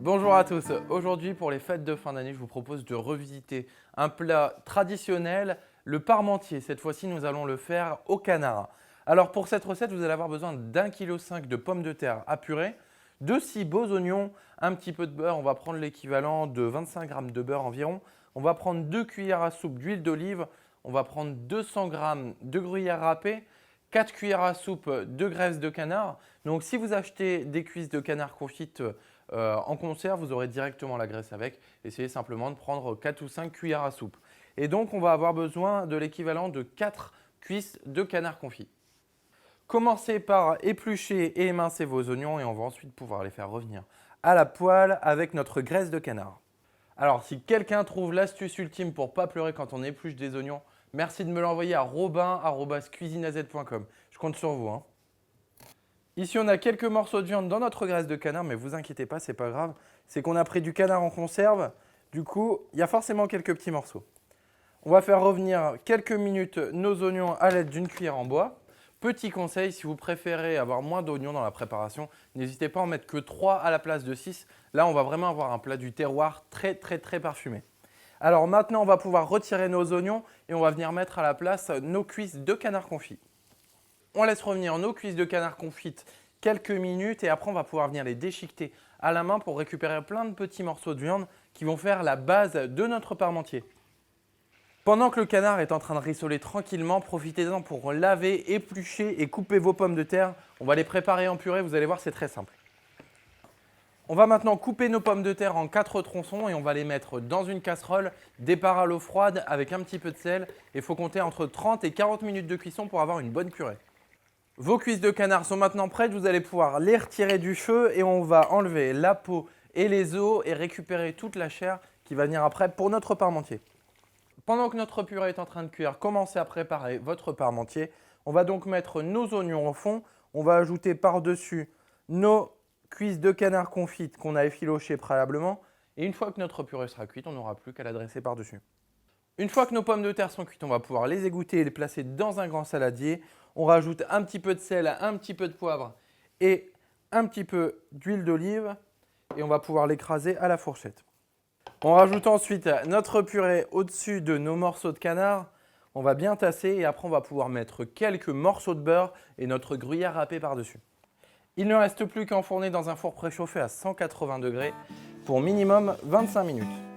Bonjour à tous, aujourd'hui pour les fêtes de fin d'année, je vous propose de revisiter un plat traditionnel, le parmentier. Cette fois-ci, nous allons le faire au canard. Alors pour cette recette, vous allez avoir besoin d'1,5 kg de pommes de terre à purée, de 6 beaux oignons, un petit peu de beurre, on va prendre l'équivalent de 25 g de beurre environ. On va prendre 2 cuillères à soupe d'huile d'olive, on va prendre 200 g de gruyère râpé, 4 cuillères à soupe de graisse de canard. Donc si vous achetez des cuisses de canard confites en conserve, vous aurez directement la graisse avec. Essayez simplement de prendre 4 ou 5 cuillères à soupe. Et donc, on va avoir besoin de l'équivalent de 4 cuisses de canard confit. Commencez par éplucher et émincer vos oignons et on va ensuite pouvoir les faire revenir à la poêle avec notre graisse de canard. Alors, si quelqu'un trouve l'astuce ultime pour ne pas pleurer quand on épluche des oignons, merci de me l'envoyer à robin@cuisineaz.com. Je compte sur vous. Ici, on a quelques morceaux de viande dans notre graisse de canard, mais vous inquiétez pas, c'est pas grave. C'est qu'on a pris du canard en conserve. Du coup, il y a forcément quelques petits morceaux. On va faire revenir quelques minutes nos oignons à l'aide d'une cuillère en bois. Petit conseil, si vous préférez avoir moins d'oignons dans la préparation, n'hésitez pas à en mettre que 3 à la place de 6. Là, on va vraiment avoir un plat du terroir très parfumé. Alors maintenant, on va pouvoir retirer nos oignons et on va venir mettre à la place nos cuisses de canard confit. On laisse revenir nos cuisses de canard confites quelques minutes et après on va pouvoir venir les déchiqueter à la main pour récupérer plein de petits morceaux de viande qui vont faire la base de notre parmentier. Pendant que le canard est en train de rissoler tranquillement, profitez-en pour laver, éplucher et couper vos pommes de terre. On va les préparer en purée, vous allez voir, c'est très simple. On va maintenant couper nos pommes de terre en 4 tronçons et on va les mettre dans une casserole, départ à l'eau froide avec un petit peu de sel. Il faut compter entre 30 et 40 minutes de cuisson pour avoir une bonne purée. Vos cuisses de canard sont maintenant prêtes, vous allez pouvoir les retirer du feu et on va enlever la peau et les os et récupérer toute la chair qui va venir après pour notre parmentier. Pendant que notre purée est en train de cuire, commencez à préparer votre parmentier. On va donc mettre nos oignons au fond, on va ajouter par-dessus nos cuisses de canard confites qu'on a effilochées préalablement et une fois que notre purée sera cuite, on n'aura plus qu'à la dresser par-dessus. Une fois que nos pommes de terre sont cuites, on va pouvoir les égoutter et les placer dans un grand saladier. On rajoute un petit peu de sel, un petit peu de poivre et un petit peu d'huile d'olive et on va pouvoir l'écraser à la fourchette. On rajoute ensuite notre purée au-dessus de nos morceaux de canard. On va bien tasser et après on va pouvoir mettre quelques morceaux de beurre et notre gruyère râpée par-dessus. Il ne reste plus qu'à enfourner dans un four préchauffé à 180 degrés pour minimum 25 minutes.